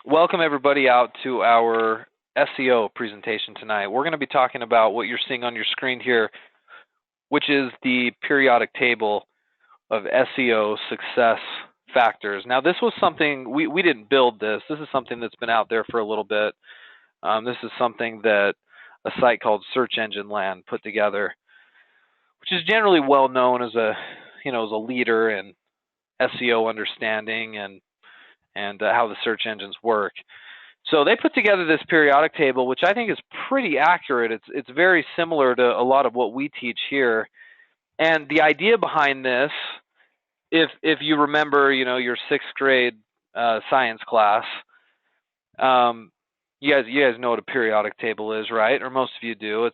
Welcome everybody out to our SEO presentation tonight. We're going to be talking about what you're seeing on your screen here, which is the periodic table of SEO success factors. Now, this was something, we didn't build this. This is something that's been out there for a little bit. This is something that a site called Search Engine Land put together, which is generally well known as a leader in SEO understanding and how the search engines work. So they put together this periodic table, which I think is pretty accurate. It's very similar to a lot of what we teach here. And the idea behind this, if you remember, your sixth grade science class, you guys know what a periodic table is, right? Or most of you do.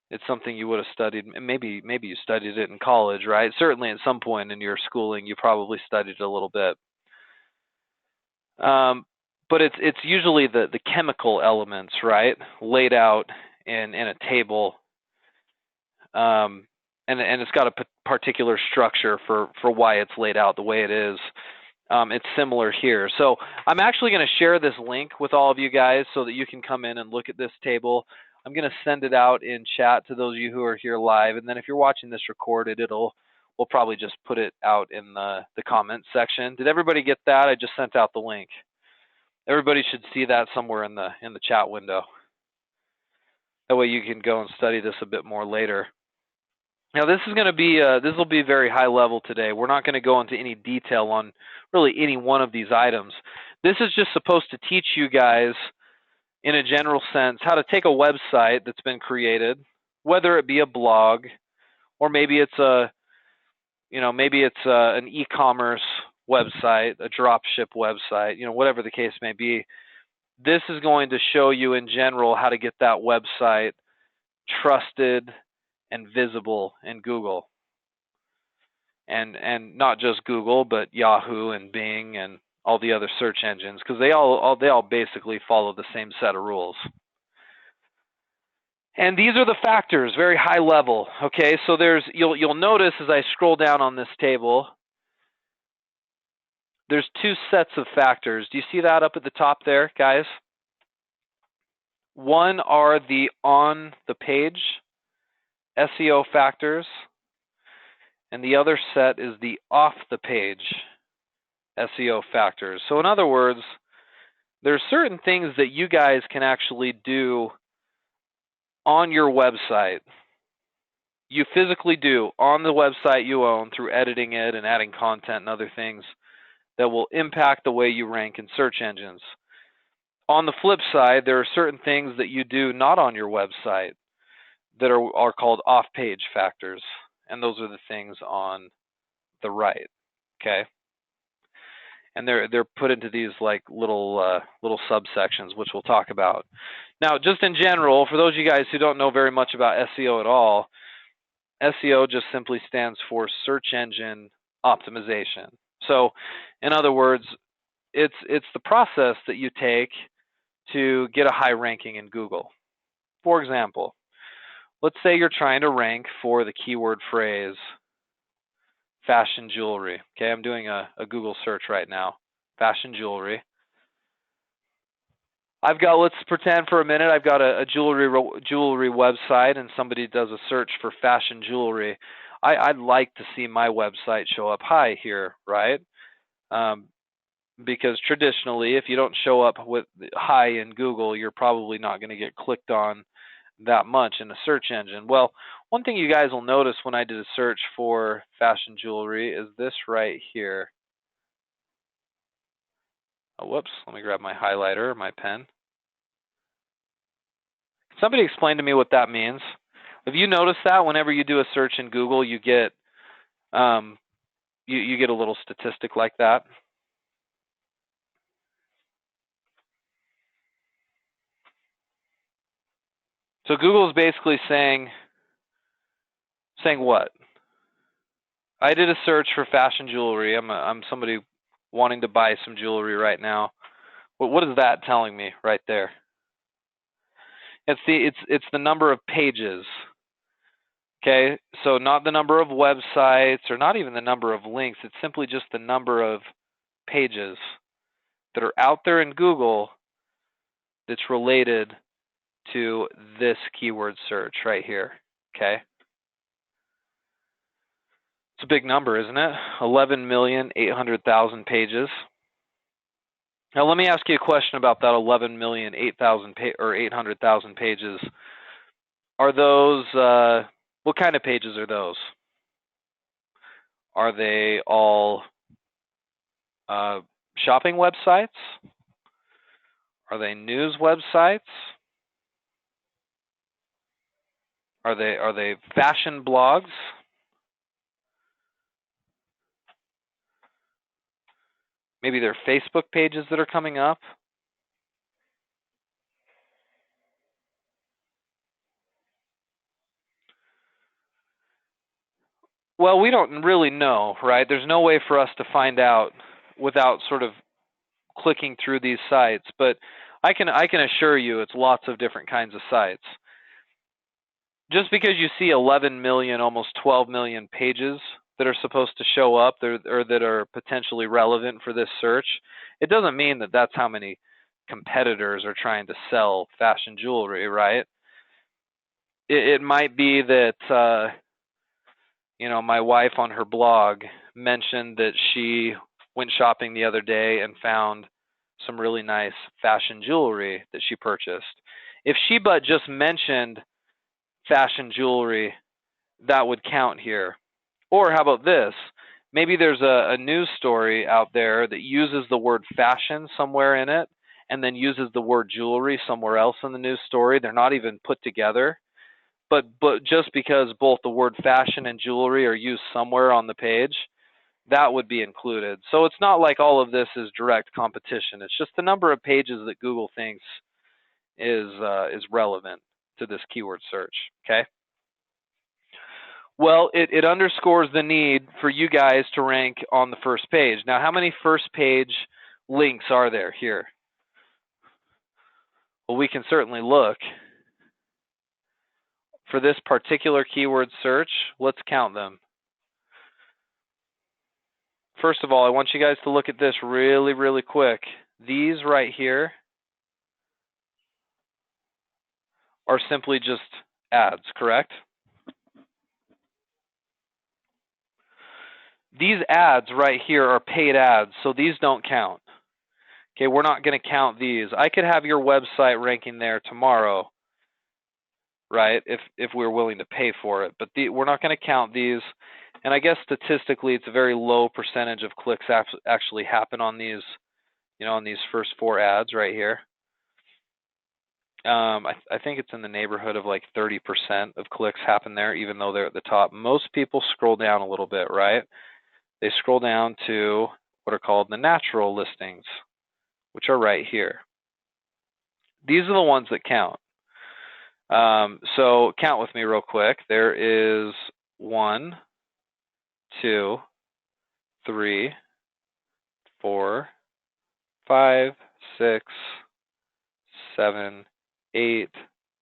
It's something you would have studied. Maybe you studied it in college, right? Certainly at some point in your schooling, you probably studied it a little bit. But it's usually the chemical elements, right, laid out in a table, and it's got a particular structure for why it's laid out the way it is. It's similar here. So I'm actually going to share this link with all of you guys so that you can come in and look at this table. I'm going to send it out in chat to those of you who are here live, and then if you're watching this recorded, we'll probably just put it out in the comments section. Did everybody get that? I just sent out the link. Everybody should see that somewhere in the chat window. That way you can go and study this a bit more later. Now this is going to be this will be very high level today. We're not going to go into any detail on really any one of these items. This is just supposed to teach you guys in a general sense how to take a website that's been created, whether it be a blog or maybe it's an e-commerce website, a dropship website, whatever the case may be. This is going to show you in general how to get that website trusted and visible in Google. And not just Google, but Yahoo and Bing and all the other search engines, because they all basically follow the same set of rules. And these are the factors, very high level. Okay, so you'll notice as I scroll down on this table, there's two sets of factors. Do you see that up at the top there, guys? One are the on the page SEO factors, and the other set is the off the page SEO factors. So in other words, there's certain things that you guys can actually do on your website. You physically do on the website you own through editing it and adding content and other things that will impact the way you rank in search engines. On the flip side, there are certain things that you do not on your website that are called off-page factors, and those are the things on the right. Okay, and they're put into these like little subsections, which we'll talk about. Now, just in general, for those of you guys who don't know very much about SEO at all, SEO just simply stands for search engine optimization. So, in other words, it's the process that you take to get a high ranking in Google. For example, let's say you're trying to rank for the keyword phrase fashion jewelry. Okay, I'm doing a Google search right now, fashion jewelry. Let's pretend for a minute I've got a jewelry website and somebody does a search for fashion jewelry. I'd like to see my website show up high here, right? Because traditionally, if you don't show up with high in Google, you're probably not going to get clicked on that much in a search engine. Well, one thing you guys will notice when I did a search for fashion jewelry is this right here. Oh, whoops, let me grab my highlighter, my pen. Somebody explain to me what that means. Have you noticed that whenever you do a search in Google, you get you get a little statistic like that? So Google is basically saying what? I did a search for fashion jewelry. I'm somebody wanting to buy some jewelry right now. What is that telling me right there? It's the number of pages. Okay, so not the number of websites or not even the number of links. It's simply just the number of pages that are out there in Google that's related to this keyword search right here, okay? It's a big number, isn't it? 11,800,000 pages. Now let me ask you a question about that 800,000 pages. Are those, what kind of pages are those? Are they all shopping websites? Are they news websites? Are they fashion blogs? Maybe they're Facebook pages that are coming up. Well, we don't really know, right? There's no way for us to find out without sort of clicking through these sites, but I can assure you it's lots of different kinds of sites. Just because you see 11 million, almost 12 million pages that are supposed to show up or that are potentially relevant for this search, it doesn't mean that that's how many competitors are trying to sell fashion jewelry, right? It might be that my wife on her blog mentioned that she went shopping the other day and found some really nice fashion jewelry that she purchased. If she but just mentioned fashion jewelry, that would count here. Or how about this? Maybe there's a news story out there that uses the word fashion somewhere in it and then uses the word jewelry somewhere else in the news story. They're not even put together. But just because both the word fashion and jewelry are used somewhere on the page, that would be included. So it's not like all of this is direct competition. It's just the number of pages that Google thinks is relevant to this keyword search, okay? Well, it underscores the need for you guys to rank on the first page. Now, how many first page links are there here? Well, we can certainly look. For this particular keyword search, let's count them. First of all, I want you guys to look at this really, really quick. These right here are simply just ads, correct? These ads right here are paid ads, so these don't count. Okay, we're not going to count these. I could have your website ranking there tomorrow, right, if we're willing to pay for it. But we're not going to count these. And I guess statistically, it's a very low percentage of clicks actually happen on these, on these first 4 ads right here. I think it's in the neighborhood of like 30% of clicks happen there, even though they're at the top. Most people scroll down a little bit, right? They scroll down to what are called the natural listings, which are right here. These are the ones that count. So count with me real quick. There is 1, 2, 3, 4, 5, 6, 7, 8,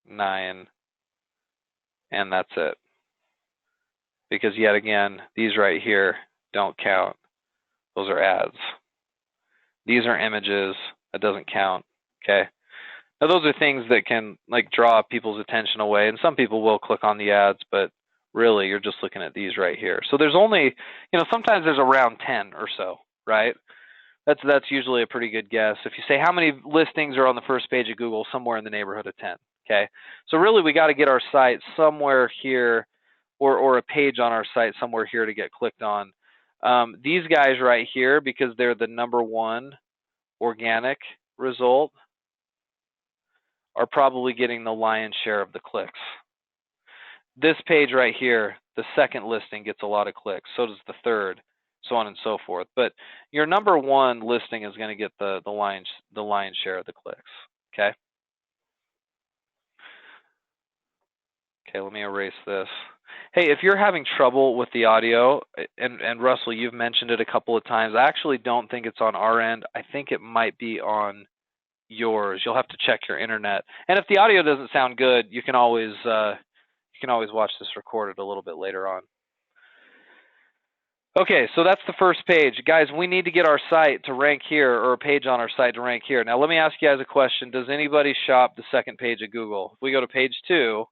9, and that's it. Because yet again, these right here don't count. Those are ads. These are images. That doesn't count. Okay. Now those are things that can like draw people's attention away, and some people will click on the ads, but really you're just looking at these right here. So there's only, sometimes there's around 10 or so, right? That's usually a pretty good guess. If you say how many listings are on the first page of Google, somewhere in the neighborhood of 10. Okay. So really we got to get our site somewhere here, or a page on our site somewhere here to get clicked on. These guys right here, because they're the #1 organic result, are probably getting the lion's share of the clicks. This page right here, the second listing, gets a lot of clicks. So does the third, so on and so forth. But your #1 listing is going to get the lion's share of the clicks. Okay. Okay, let me erase this. Hey, if you're having trouble with the audio, and Russell, you've mentioned it a couple of times, I actually don't think it's on our end. I think it might be on yours. You'll have to check your internet. And if the audio doesn't sound good, you can always watch this recorded a little bit later on. Okay, so that's the first page. Guys, we need to get our site to rank here, or a page on our site to rank here. Now, let me ask you guys a question. Does anybody shop the second page of Google? If we go to page two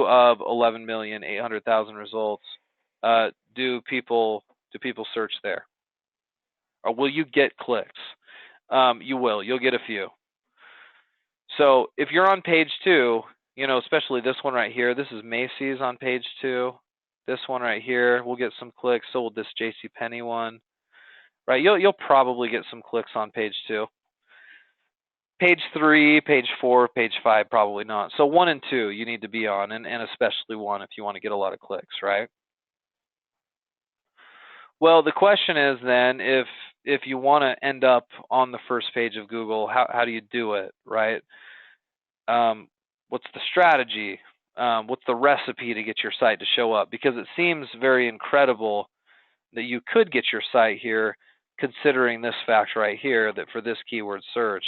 of 11,800,000 results, do people search there? Or will you get clicks? You will. You'll get a few. So if you're on page two, you know, especially this one right here, this is Macy's on page two. This one right here, we'll get some clicks. So will this JCPenney one, right? You'll probably get some clicks on page two. Page three, page four, page five, probably not. So 1 and 2 you need to be on, and especially 1 if you want to get a lot of clicks, right? Well, the question is then, if you want to end up on the first page of Google, how do you do it, right? What's the strategy? What's the recipe to get your site to show up? Because it seems very incredible that you could get your site here, considering this fact right here, that for this keyword search,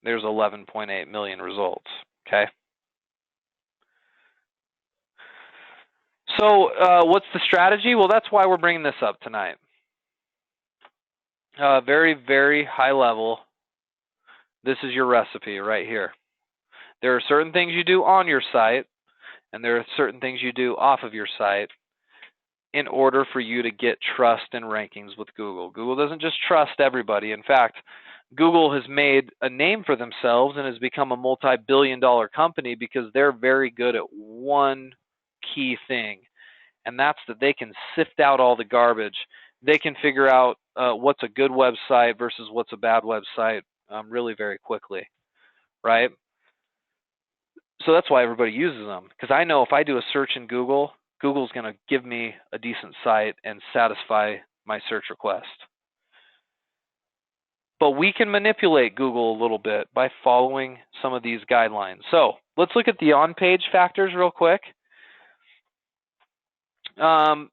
there's 11.8 million results, okay? So what's the strategy? Well, that's why we're bringing this up tonight. Very, very high level. This is your recipe right here. There are certain things you do on your site, and there are certain things you do off of your site in order for you to get trust and rankings with Google. Google doesn't just trust everybody. In fact, Google has made a name for themselves and has become a multi-billion-dollar company because they're very good at one key thing, and that's that they can sift out all the garbage. They can figure out what's a good website versus what's a bad website really very quickly, right? So that's why everybody uses them, because I know if I do a search in Google, Google's going to give me a decent site and satisfy my search request. But we can manipulate Google a little bit by following some of these guidelines. So let's look at the on-page factors real quick. And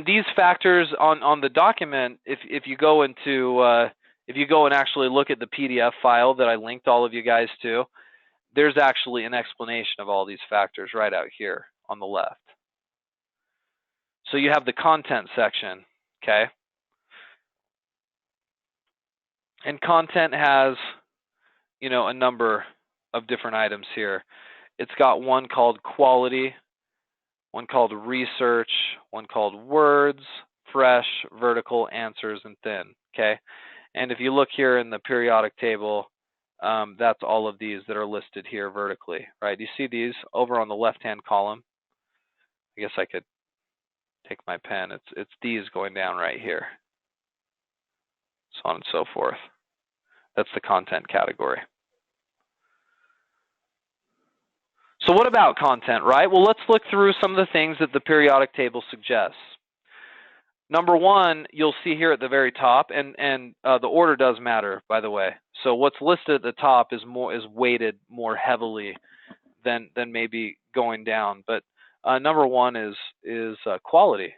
these factors on the document, if you go into if you go and actually look at the PDF file that I linked all of you guys to, there's actually an explanation of all these factors right out here on the left. So you have the content section, okay? And content has, you know, a number of different items here. It's got one called quality, one called research, one called words, fresh, vertical, answers, and thin, okay? And if you look here in the periodic table, that's all of these that are listed here vertically, right? You see these over on the left-hand column. I guess I could take my pen. It's these going down right here, so on and so forth. That's the content category. So what about content, right? Well, let's look through some of the things that the periodic table suggests. Number one, you'll see here at the very top, and the order does matter, by the way. So what's listed at the top is weighted more heavily than maybe going down. But number one is quality.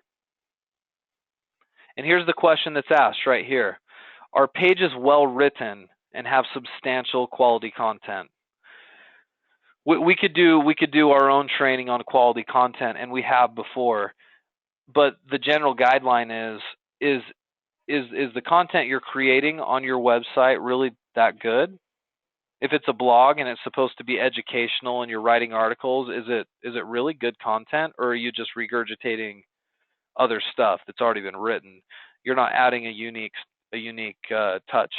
And here's the question that's asked right here: are pages well written and have substantial quality content? We could do our own training on quality content, and we have before. But the general guideline is the content you're creating on your website really that good? If it's a blog and it's supposed to be educational and you're writing articles, is it really good content, or are you just regurgitating other stuff that's already been written? You're not adding a unique touch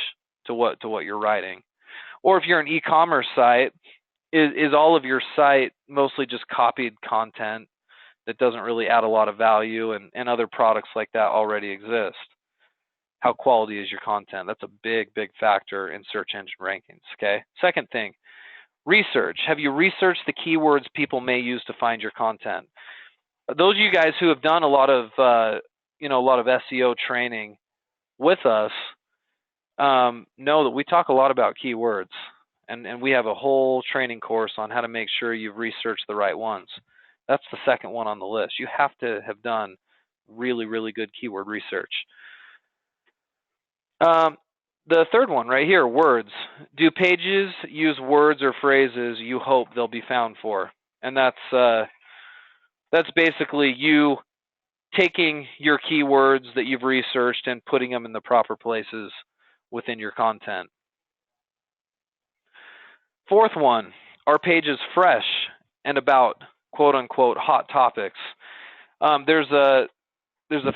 to what you're writing. Or if you're an e-commerce site, is all of your site mostly just copied content that doesn't really add a lot of value, and other products like that already exist? How quality is your content? That's a big factor in search engine rankings, okay? Second thing, research. Have you researched the keywords people may use to find your content? Those of you guys who have done a lot of SEO training with us know that we talk a lot about keywords, and we have a whole training course on how to make sure you've researched the right ones. That's the second one on the list. You have to have done really good keyword research. The third one right here, words. Do pages use words or phrases you hope they'll be found for? And that's That's basically you taking your keywords that you've researched and putting them in the proper places within your content. Fourth one, our page is fresh and about quote unquote hot topics. There's a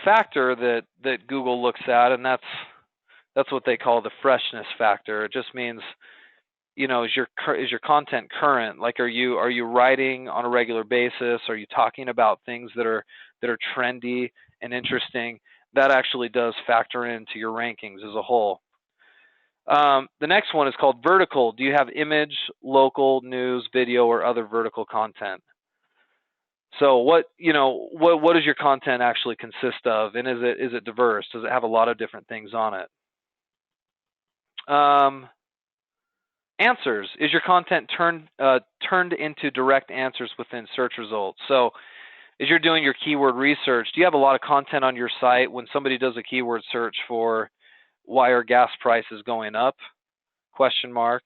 factor that Google looks at, and that's what they call the freshness factor. It just means, is your content current? Like, are you writing on a regular basis? Are you talking about things that are trendy and interesting? That actually does factor into your rankings as a whole. The next one is called vertical. Do you have image, local, news, video, or other vertical content? So what does your content actually consist of, and is it diverse? Does it have a lot of different things on it? Answers. Is your content turned into direct answers within search results? So as you're doing your keyword research, do you have a lot of content on your site when somebody does a keyword search for why are gas prices going up? Question mark.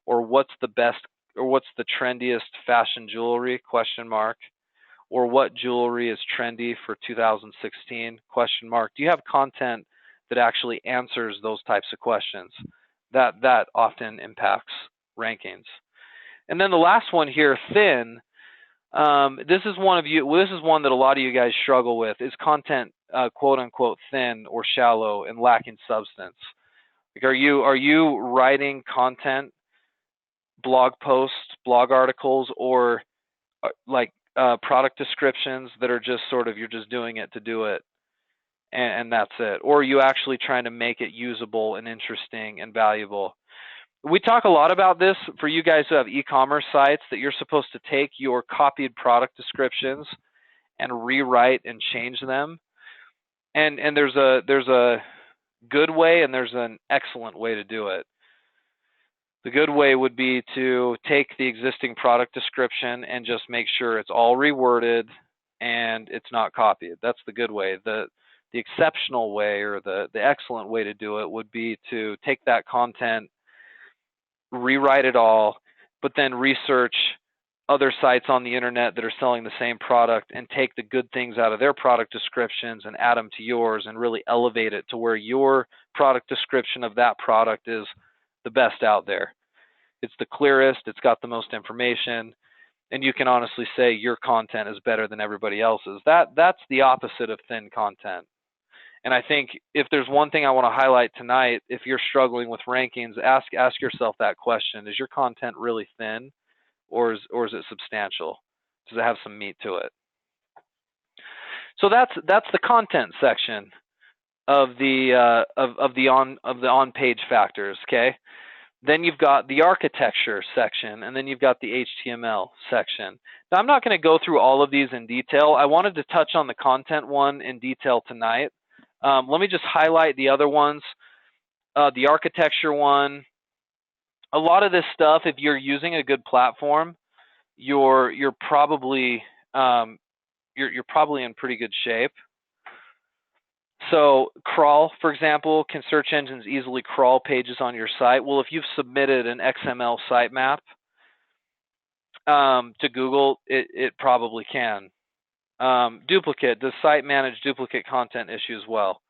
Or what's the trendiest fashion jewelry? Question mark. Or what jewelry is trendy for 2016? Question mark. Do you have content that actually answers those types of questions? That often impacts rankings. And then the last one here, thin. This is one that a lot of you guys struggle with. Is content quote unquote thin or shallow and lacking substance? Like, are you writing content, blog posts, blog articles, or product descriptions that are just sort of, you're just doing it to do it, and that's it? Or are you actually trying to make it usable and interesting and valuable? We talk a lot about this for you guys who have e-commerce sites, that you're supposed to take your copied product descriptions and rewrite and change them. And there's a good way and there's an excellent way to do it. The good way would be to take the existing product description and just make sure it's all reworded and it's not copied. That's the good way. The exceptional way, or the excellent way to do it, would be to take that content, rewrite it all, but then research other sites on the internet that are selling the same product and take the good things out of their product descriptions and add them to yours and really elevate it to where your product description of that product is the best out there. It's the clearest, it's got the most information, and you can honestly say your content is better than everybody else's. That's the opposite of thin content. And I think if there's one thing I want to highlight tonight, if you're struggling with rankings, ask yourself that question. Is your content really thin, or is it substantial? Does it have some meat to it? So that's the content section of the on-page factors. Okay. Then you've got the architecture section, and then you've got the HTML section. Now, I'm not going to go through all of these in detail. I wanted to touch on the content one in detail tonight. Let me just highlight the other ones. The architecture one. A lot of this stuff, if you're using a good platform, you're probably in pretty good shape. So crawl, for example, can search engines easily crawl pages on your site? Well, if you've submitted an XML sitemap to Google, it probably can. Duplicate, does site manage duplicate content issues well?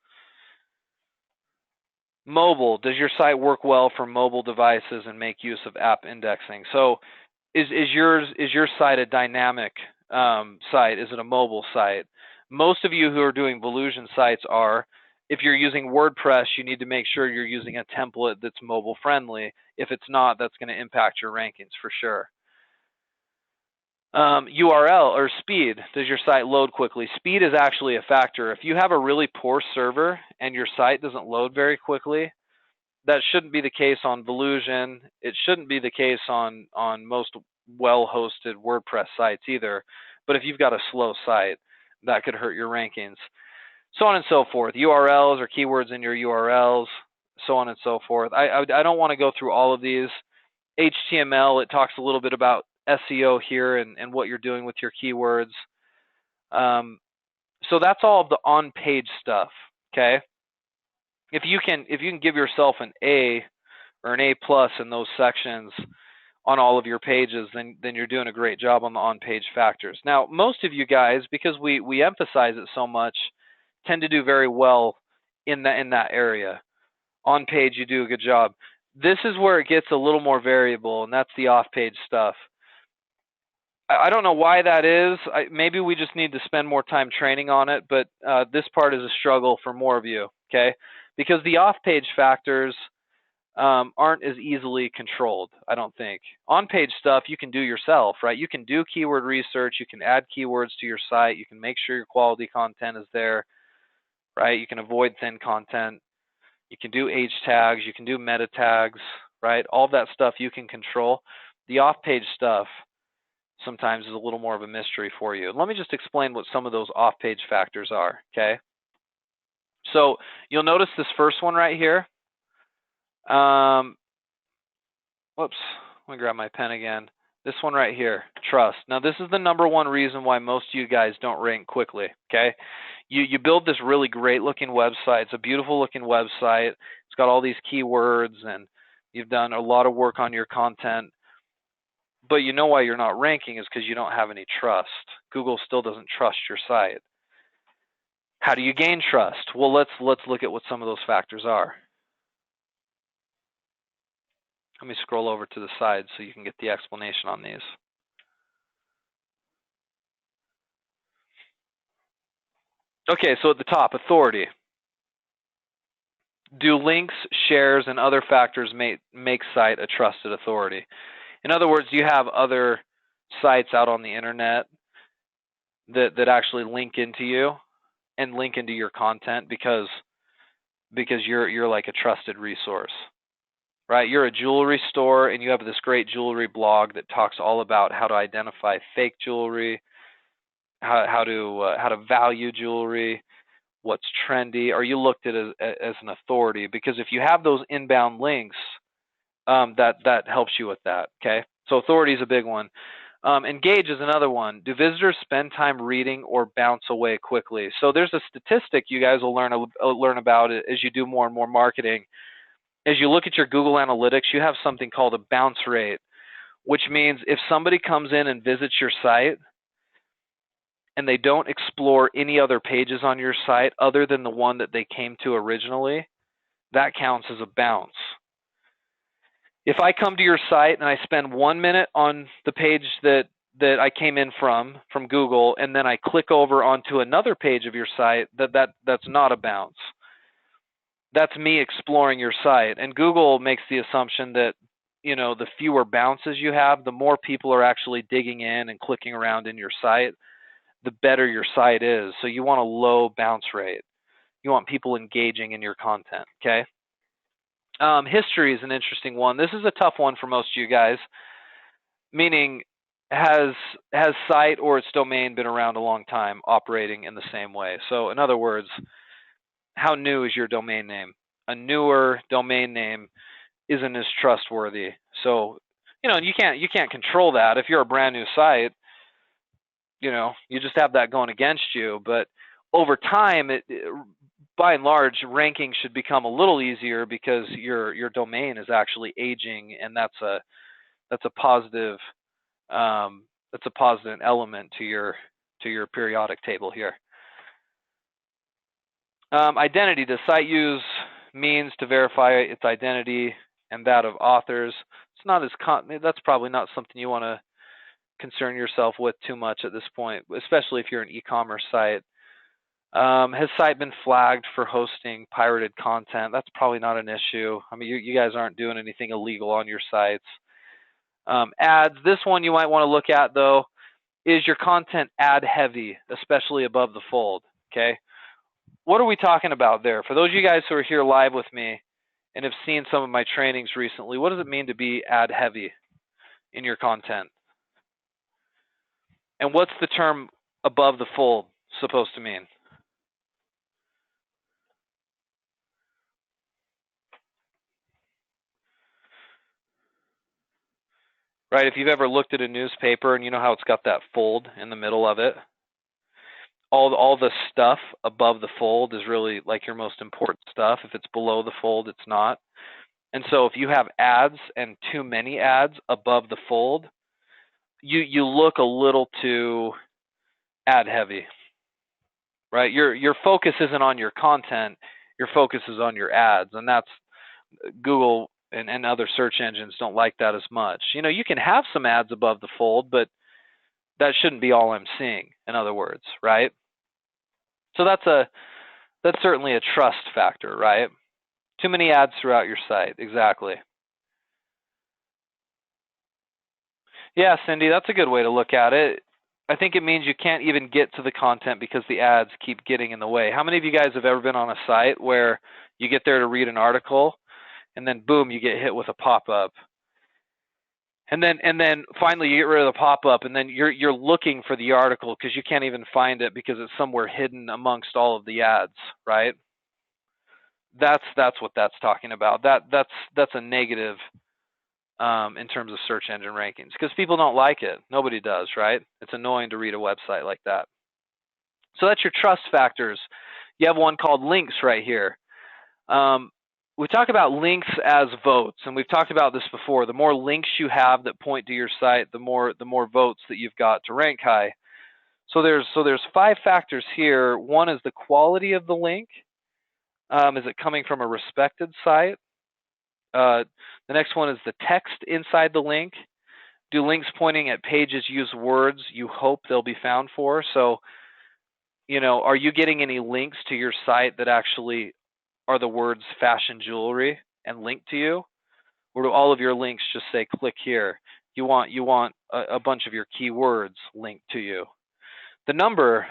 Mobile, does your site work well for mobile devices and make use of app indexing? So is your site a dynamic site? Is it a mobile site? Most of you who are doing Volusion sites are. If you're using WordPress, you need to make sure you're using a template that's mobile friendly. If it's not, that's going to impact your rankings for sure. URL or speed, does your site load quickly? Speed is actually a factor. If you have a really poor server and your site doesn't load very quickly, that shouldn't be the case on Volusion. It shouldn't be the case on most well-hosted WordPress sites either. But if you've got a slow site, that could hurt your rankings. So on and so forth. URLs or keywords in your URLs, so on and so forth. I don't want to go through all of these. HTML, it talks a little bit about SEO here and what you're doing with your keywords. So that's all of the on-page stuff, okay? If you can give yourself an A or an A+ in those sections, on all of your pages, then you're doing a great job on the on-page factors. Now, most of you guys, because we emphasize it so much, tend to do very well in that area. On page, you do a good job. This is where it gets a little more variable, and that's the off-page stuff. I don't know why that is. Maybe we just need to spend more time training on it, but this part is a struggle for more of you, okay? Because the off-page factors aren't as easily controlled, I don't think. On-page stuff you can do yourself, right? You can do keyword research, you can add keywords to your site, you can make sure your quality content is there, right? You can avoid thin content, you can do H tags, you can do meta tags, right? All that stuff you can control. The off-page stuff sometimes is a little more of a mystery for you. Let me just explain what some of those off-page factors are, okay? So you'll notice this first one right here. Whoops, let me grab my pen again. This one right here, trust. Now this is the #1 reason why most of you guys don't rank quickly, okay? You build this really great looking website. It's a beautiful looking website. It's got all these keywords and you've done a lot of work on your content. But you know why you're not ranking is because you don't have any trust. Google still doesn't trust your site. How do you gain trust? Well, let's look at what some of those factors are. Let me scroll over to the side so you can get the explanation on these. Okay, so at the top, authority. Do links, shares, and other factors make site a trusted authority? In other words, you have other sites out on the internet that actually link into you and link into your content because you're like a trusted resource, right? You're a jewelry store and you have this great jewelry blog that talks all about how to identify fake jewelry, how to value jewelry, what's trendy. Are you looked at as an authority? Because if you have those inbound links, that helps you with that, okay? So authority is a big one. Engage is another one. Do visitors spend time reading or bounce away quickly? So there's a statistic you guys will learn about it as you do more and more marketing. As you look at your Google Analytics, you have something called a bounce rate, which means if somebody comes in and visits your site and they don't explore any other pages on your site other than the one that they came to originally, that counts as a bounce. If I come to your site and I spend 1 minute on the page that I came in from Google, and then I click over onto another page of your site, that's not a bounce. That's me exploring your site. And Google makes the assumption that, you know, the fewer bounces you have, the more people are actually digging in and clicking around in your site, the better your site is. So you want a low bounce rate. You want people engaging in your content, okay? History is an interesting one. This is a tough one for most of you guys, meaning has site or its domain been around a long time operating in the same way? So in other words, how new is your domain name? A newer domain name isn't as trustworthy. So, you know, you can't control that. If you're a brand new site, you know, you just have that going against you. But over time, by and large, ranking should become a little easier because your domain is actually aging, and that's a positive element to your periodic table here. Identity. Does site use means to verify its identity and that of authors? It's not as that's probably not something you want to concern yourself with too much at this point, especially if you're an e-commerce site. Has site been flagged for hosting pirated content? That's probably not an issue. I mean, you guys aren't doing anything illegal on your sites. Ads. This one you might want to look at though. Is your content ad heavy, especially above the fold? Okay. What are we talking about there? For those of you guys who are here live with me and have seen some of my trainings recently, what does it mean to be ad heavy in your content? And what's the term above the fold supposed to mean? Right, if you've ever looked at a newspaper and you know how it's got that fold in the middle of it, all the stuff above the fold is really like your most important stuff. If it's below the fold, it's not. And so if you have ads and too many ads above the fold, you look a little too ad heavy, right? Your focus isn't on your content, your focus is on your ads, and that's Google and other search engines don't like that as much. You can have some ads above the fold, but that shouldn't be all I'm seeing, in other words, right? So that's certainly a trust factor, right? Too many ads throughout your site, exactly. Yeah, Cindy, that's a good way to look at it. I think it means you can't even get to the content because the ads keep getting in the way. How many of you guys have ever been on a site where you get there to read an article and then boom, you get hit with a pop-up? And then finally you get rid of the pop-up and then you're looking for the article because you can't even find it because it's somewhere hidden amongst all of the ads, right? That's what that's talking about. That's a negative in terms of search engine rankings because people don't like it. Nobody does, right? It's annoying to read a website like that. So that's your trust factors. You have one called links right here. We talk about links as votes, and we've talked about this before. The more links you have that point to your site, the more votes that you've got to rank high. So there's 5 factors here. One is the quality of the link. Is it coming from a respected site? The next one is the text inside the link. Do links pointing at pages use words you hope they'll be found for? So, are you getting any links to your site that actually are the words fashion jewelry and link to you? Or do all of your links just say click here? You want a bunch of your keywords linked to you. The number,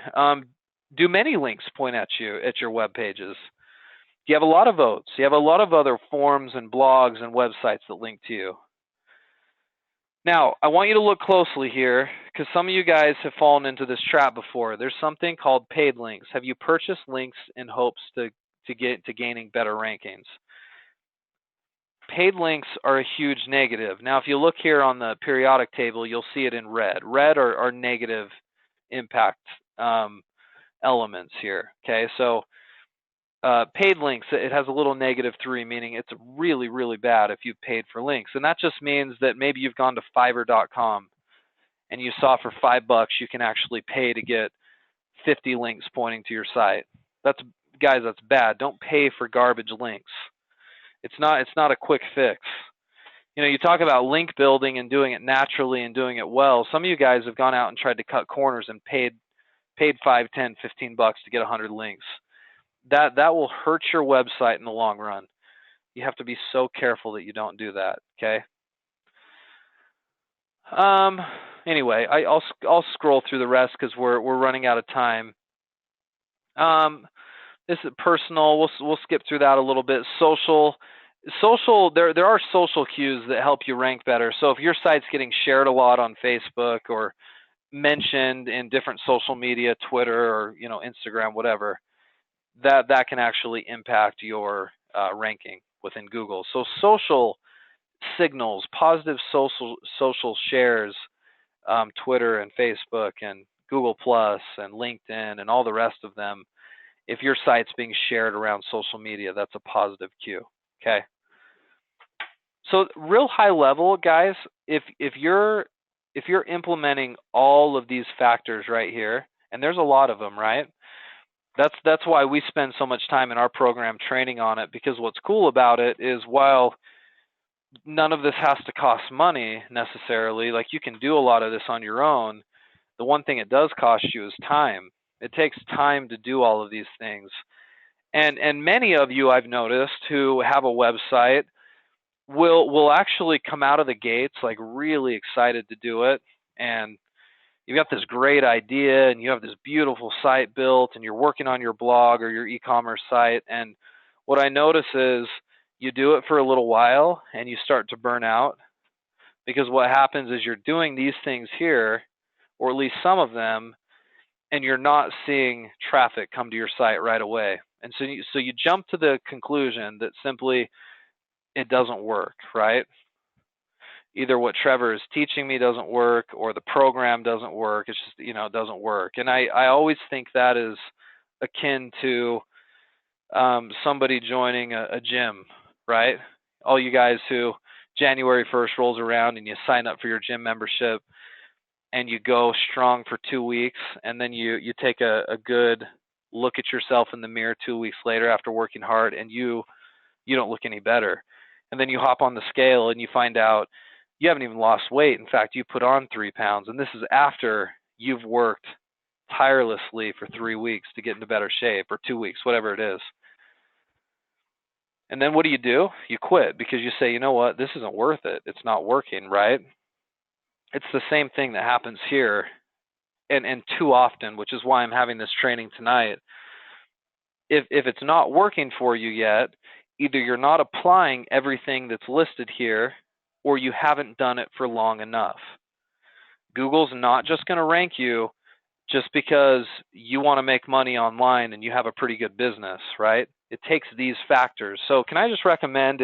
do many links point at you at your web pages? Do you have a lot of votes? You have a lot of other forums and blogs and websites that link to you. Now, I want you to look closely here because some of you guys have fallen into this trap before. There's something called paid links. Have you purchased links in hopes to get to gaining better rankings? Paid links are a huge negative. Now, if you look here on the periodic table, you'll see it in red. Red are negative impact elements here. Okay, so paid links, it has a little -3, meaning it's really, really bad if you've paid for links. And that just means that maybe you've gone to Fiverr.com and you saw for $5 you can actually pay to get 50 links pointing to your site. Guys, that's bad. Don't pay for garbage links. It's not a quick fix. You talk about link building and doing it naturally and doing it well. Some of you guys have gone out and tried to cut corners and paid $5, $10, $15 to get 100 links. That will hurt your website in the long run. You have to be so careful that you don't do that. Okay. Anyway, I'll scroll through the rest because we're running out of time. This is personal. We'll skip through that a little bit. Social. There are social cues that help you rank better. So if your site's getting shared a lot on Facebook or mentioned in different social media, Twitter or Instagram, whatever, that can actually impact your ranking within Google. So social signals, positive social shares, Twitter and Facebook and Google Plus and LinkedIn and all the rest of them. If your site's being shared around social media, that's a positive cue. Okay. So real high level, guys, if you're implementing all of these factors right here, and there's a lot of them, right? That's why we spend so much time in our program training on it, because what's cool about it is while none of this has to cost money necessarily, like you can do a lot of this on your own, the one thing it does cost you is time. It takes time to do all of these things. And many of you I've noticed who have a website will actually come out of the gates like really excited to do it, and you've got this great idea and you have this beautiful site built and you're working on your blog or your e-commerce site, and what I notice is you do it for a little while and you start to burn out, because what happens is you're doing these things here, or at least some of them, and you're not seeing traffic come to your site right away. And so you jump to the conclusion that simply it doesn't work, right? Either what Trevor is teaching me doesn't work or the program doesn't work. It's just, it doesn't work. And I always think that is akin to somebody joining a gym, right? All you guys who January 1st rolls around and you sign up for your gym membership and you go strong for 2 weeks, and then you take a good look at yourself in the mirror 2 weeks later after working hard, and you don't look any better. And then you hop on the scale and you find out you haven't even lost weight. In fact, you put on 3 pounds, and this is after you've worked tirelessly for 3 weeks to get into better shape, or 2 weeks, whatever it is. And then what do? You quit because you say, you know what, this isn't worth it. It's not working, right? It's the same thing that happens here, and too often, which is why I'm having this training tonight. If it's not working for you yet, either you're not applying everything that's listed here, or you haven't done it for long enough. Google's not just going to rank you just because you want to make money online and you have a pretty good business, right? It takes these factors. So can I just recommend,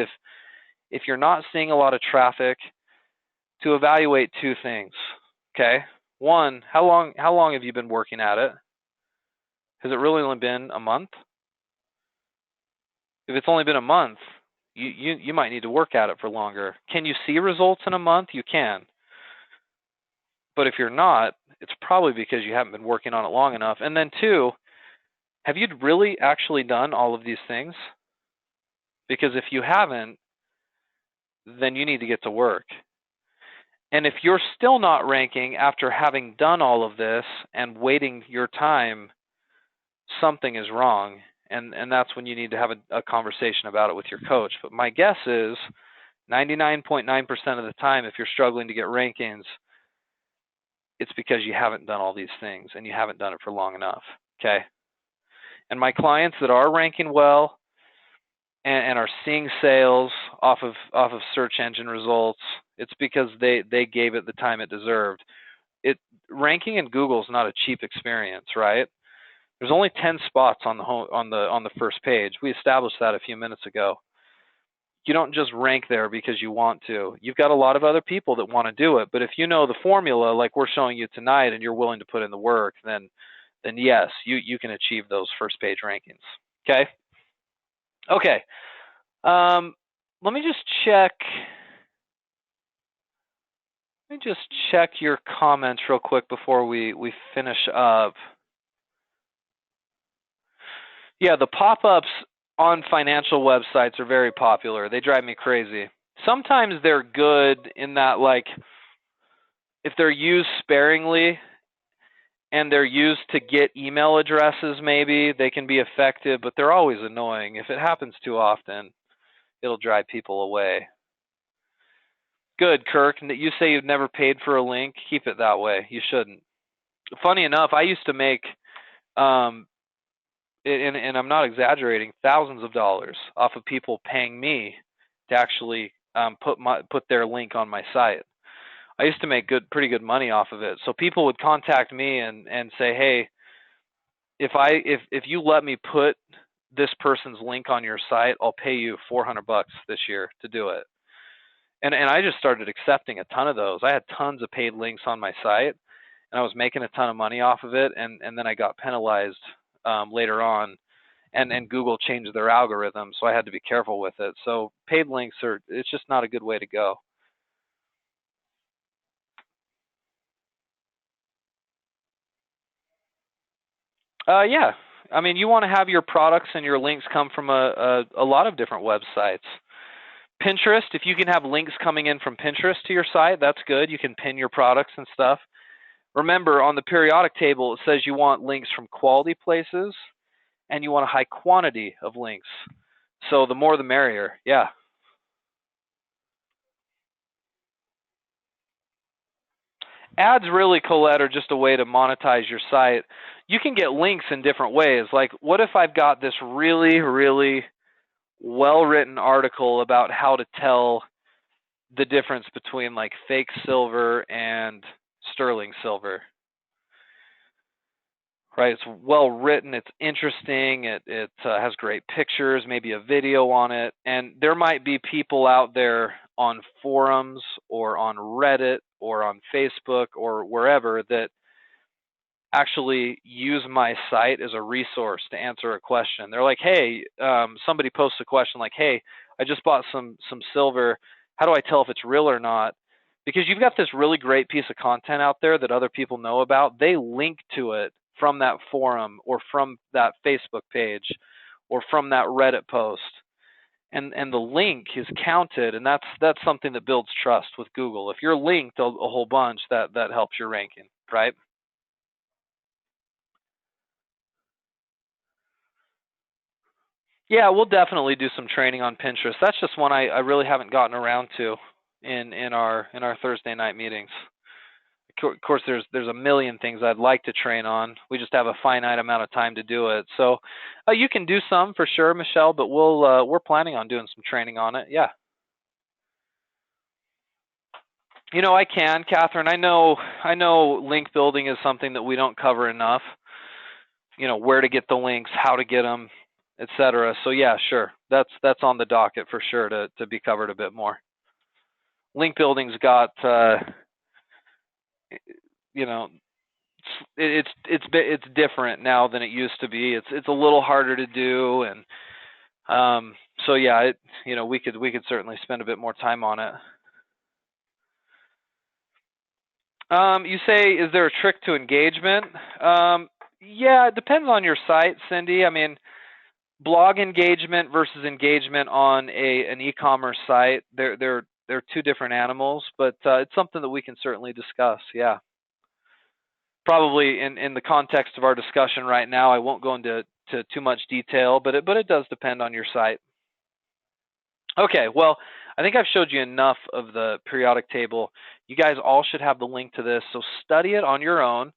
if you're not seeing a lot of traffic, to evaluate 2 things, okay? One, how long have you been working at it? Has it really only been a month? If it's only been a month, you might need to work at it for longer. Can you see results in a month? You can. But if you're not, it's probably because you haven't been working on it long enough. And then 2, have you really actually done all of these things? Because if you haven't, then you need to get to work. And if you're still not ranking after having done all of this and waiting your time, something is wrong. And that's when you need to have a conversation about it with your coach. But my guess is 99.9% of the time, if you're struggling to get rankings, it's because you haven't done all these things and you haven't done it for long enough, okay? And my clients that are ranking well and are seeing sales off of search engine results, it's because they gave it the time it deserved. Ranking in Google is not a cheap experience, right? There's only 10 spots on the first page. We established that a few minutes ago. You don't just rank there because you want to. You've got a lot of other people that want to do it, but if you know the formula like we're showing you tonight and you're willing to put in the work, then yes, you can achieve those first page rankings. Okay? Okay. Let me just check your comments real quick before we finish up. Yeah, the pop-ups on financial websites are very popular. They drive me crazy. Sometimes they're good in that, like, if they're used sparingly and they're used to get email addresses, maybe they can be effective, but they're always annoying. If it happens too often, it'll drive people away. Good, Kirk. You say you've never paid for a link. Keep it that way. You shouldn't. Funny enough, I used to make, and I'm not exaggerating, thousands of dollars off of people paying me to actually put their link on my site. I used to make pretty good money off of it. So people would contact me and say, hey, if you let me put this person's link on your site, I'll pay you $400 this year to do it. And I just started accepting a ton of those. I had tons of paid links on my site, and I was making a ton of money off of it. And then I got penalized later on, and Google changed their algorithm, so I had to be careful with it. So paid links it's just not a good way to go. Yeah, I mean, you want to have your products and your links come from a lot of different websites. Pinterest, if you can have links coming in from Pinterest to your site, that's good. You can pin your products and stuff. Remember, on the periodic table, it says you want links from quality places and you want a high quantity of links. So the more the merrier, yeah. Ads really, Colette, are just a way to monetize your site. You can get links in different ways. Like, what if I've got this really, really well-written article about how to tell the difference between like fake silver and sterling silver, right? It's well written, it's interesting, it has great pictures, maybe a video on it, and there might be people out there on forums or on Reddit or on Facebook or wherever that actually use my site as a resource to answer a question. They're like, hey, somebody posts a question like, hey, I just bought some silver. How do I tell if it's real or not? Because you've got this really great piece of content out there that other people know about. They link to it from that forum or from that Facebook page or from that Reddit post. And the link is counted, and that's something that builds trust with Google. If you're linked a whole bunch, that helps your ranking, right? Yeah, we'll definitely do some training on Pinterest. That's just one I really haven't gotten around to in our Thursday night meetings. Of course, there's a million things I'd like to train on. We just have a finite amount of time to do it. So you can do some for sure, Michelle, but we're planning on doing some training on it. Yeah. I can, Catherine. I know link building is something that we don't cover enough. Where to get the links, how to get them, etc. So yeah, sure. That's on the docket for sure to be covered a bit more. Link building's got it's different now than it used to be. It's a little harder to do, and so yeah, we could certainly spend a bit more time on it. You say, is there a trick to engagement? Yeah, it depends on your site, Cindy. I mean, blog engagement versus engagement on an e-commerce site, they're two different animals, but it's something that we can certainly discuss. Yeah. Probably in the context of our discussion right now, I won't go into too much detail, but it does depend on your site. Okay, well, I think I've showed you enough of the periodic table. You guys all should have the link to this, so study it on your own,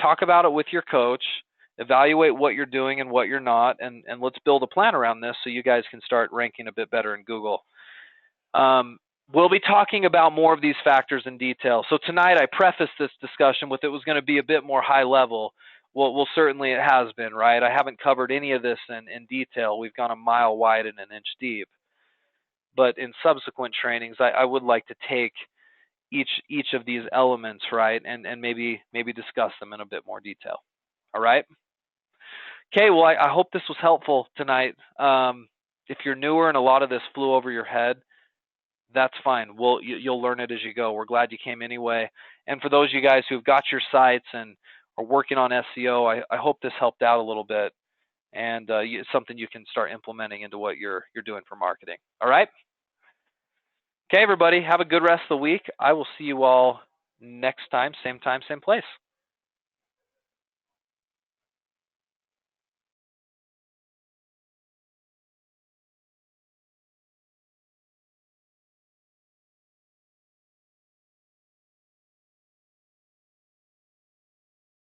talk about it with your coach, evaluate what you're doing and what you're not, and let's build a plan around this so you guys can start ranking a bit better in Google. We'll be talking about more of these factors in detail. So tonight I prefaced this discussion with it was going to be a bit more high level. Well, certainly it has been, right? I haven't covered any of this in detail. We've gone a mile wide and an inch deep. But in subsequent trainings, I would like to take each of these elements, right, and maybe discuss them in a bit more detail. All right? Okay, well, I hope this was helpful tonight. If you're newer and a lot of this flew over your head, that's fine. You'll learn it as you go. We're glad you came anyway. And for those of you guys who've got your sites and are working on SEO, I hope this helped out a little bit, and it's something you can start implementing into what you're doing for marketing. All right? Okay, everybody, have a good rest of the week. I will see you all next time, same place.